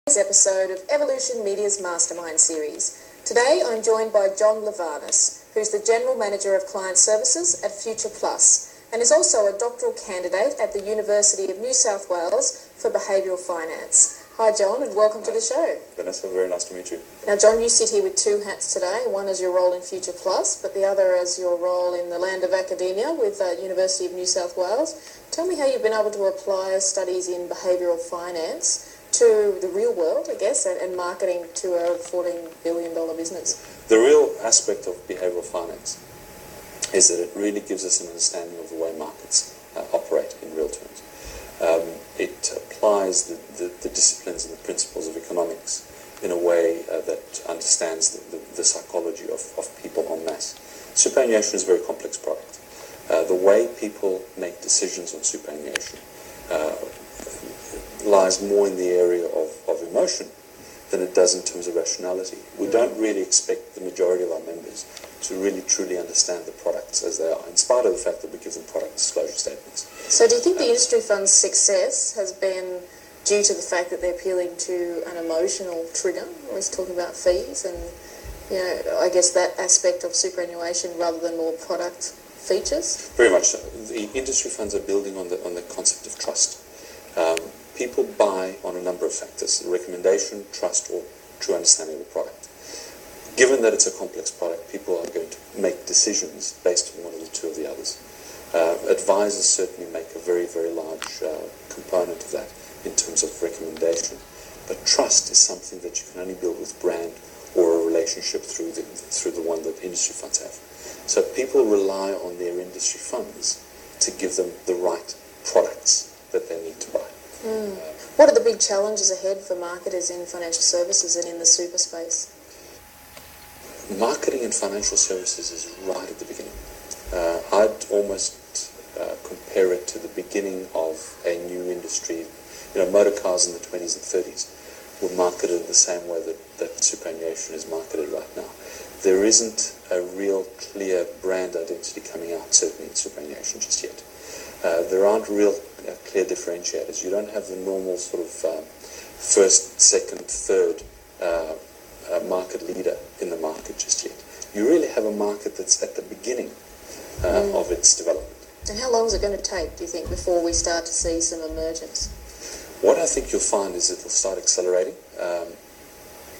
Today's episode of Evolution Media's Mastermind series. Today I'm joined by John Lavanis, who's the General Manager of Client Services at Future Plus and is also a doctoral candidate at the University of New South Wales for Behavioural Finance. Hi John, and welcome to the show. Vanessa, very nice to meet you. Now John, you sit here with two hats today, one as your role in Future Plus, but the other as your role in the land of academia with University of New South Wales. Tell me how you've been able to apply studies in behavioural finance to the real world, I guess, and marketing to a $14 billion business. The real aspect of behavioural finance is that it really gives us an understanding of the way markets operate in real terms. It applies the disciplines and the principles of economics in a way that understands the psychology of people en masse. Superannuation is a very complex product. The way people make decisions on superannuation lies more in the area of emotion than it does in terms of rationality. We don't really expect the majority of our members to really truly understand the products as they are, in spite of the fact that we give them product disclosure statements. So do you think the industry fund's success has been due to the fact that they're appealing to an emotional trigger? We're talking about fees and, I guess that aspect of superannuation rather than more product features? Very much so. The industry funds are building on the concept of trust. People buy on a number of factors: recommendation, trust, or true understanding of the product. Given that it's a complex product, people are going to make decisions based on one of the two of the others. Advisors certainly make a very, very large component of that in terms of recommendation. But trust is something that you can only build with brand or a relationship through the one that industry funds have. So people rely on their industry funds to give them the right products that they need to buy. What are the big challenges ahead for marketers in financial services and in the super space? Marketing in financial services is right at the beginning. I'd almost compare it to the beginning of a new industry. Motor cars in the 20s and 30s were marketed the same way that superannuation is marketed right now. There isn't a real clear brand identity coming out, certainly in superannuation just yet. There aren't real clear differentiators. You don't have the normal sort of first, second, third market leader in the market just yet. You really have a market that's at the beginning of its development. And how long is it going to take, do you think, before we start to see some emergence? What I think you'll find is it will start accelerating.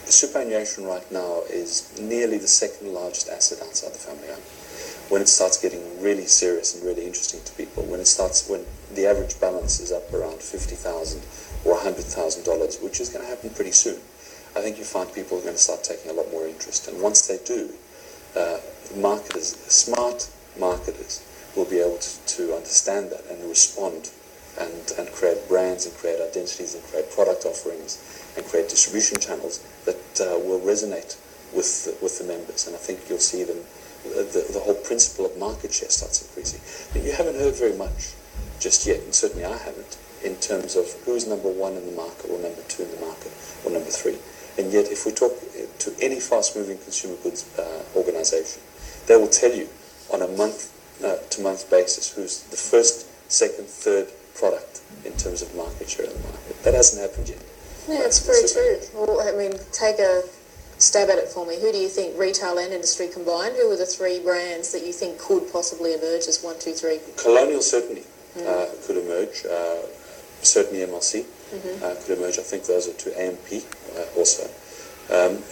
Superannuation right now is nearly the second largest asset outside the family home. When it starts getting really serious and really interesting to people, when the average balance is up around $50,000 or $100,000, which is going to happen pretty soon, I think you find people are going to start taking a lot more interest. And once they do, smart marketers will be able to understand that and respond and create brands and create identities and create product offerings and create distribution channels that will resonate with the members. And I think you'll see them. The whole principle of market share starts increasing. But you haven't heard very much just yet, and certainly I haven't, in terms of who's number one in the market or number two in the market or number three. And yet if we talk to any fast-moving consumer goods organization, they will tell you on a month-to-month basis who's the first, second, third product in terms of market share in the market. That hasn't happened yet. Yeah, it's very true. Well, take a stab at it for me. Who do you think, retail and industry combined, who are the three brands that you think could possibly emerge as 1, 2, 3? Colonial certainly could emerge. Certainly MLC could emerge. I think those are two. AMP also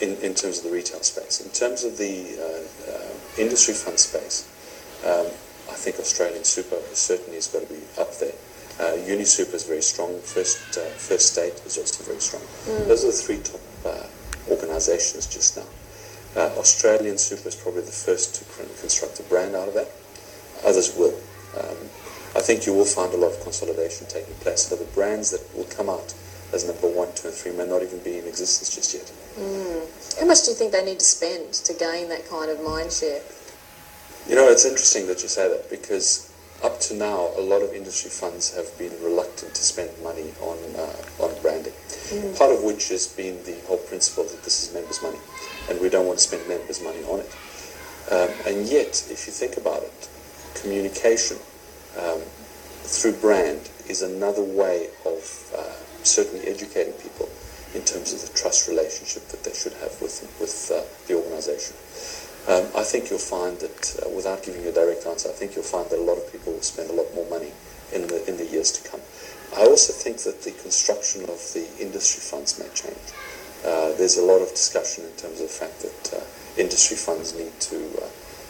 in terms of the retail space. In terms of the industry fund space, I think Australian Super certainly has got to be up there. UniSuper is very strong. First State is also very strong. Those are the three top organisations just now. Australian Super is probably the first to construct a brand out of that. Others will. I think you will find a lot of consolidation taking place. So the brands that will come out as number 1, 2 and 3 may not even be in existence just yet. How much do you think they need to spend to gain that kind of mind share? It's interesting that you say that, because up to now a lot of industry funds have been reluctant to spend money on branding. Part of which has been the whole principle that this is members' money and we don't want to spend members' money on it. And yet, if you think about it, communication through brand is another way of certainly educating people in terms of the trust relationship that they should have with the organisation. I think you'll find that, without giving you a direct answer, I think you'll find that a lot of people will spend a lot more money in the years to come. I also think that the construction of the industry funds may change. There's a lot of discussion in terms of the fact that industry funds need to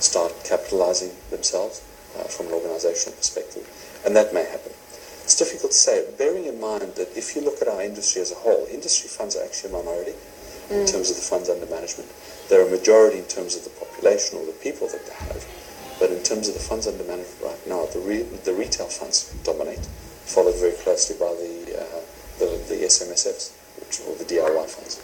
start capitalising themselves from an organisational perspective, and that may happen. It's difficult to say, bearing in mind that if you look at our industry as a whole, industry funds are actually a minority in terms of the funds under management. They're a majority in terms of the population or the people that they have. But in terms of the funds under management right now, the retail funds dominate, followed very closely by the SMSFs, or the DIY funds.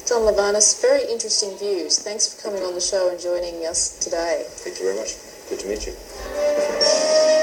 John Lavanis, very interesting views. Thanks for coming on the show and joining us today. Thank you very much. Good to meet you.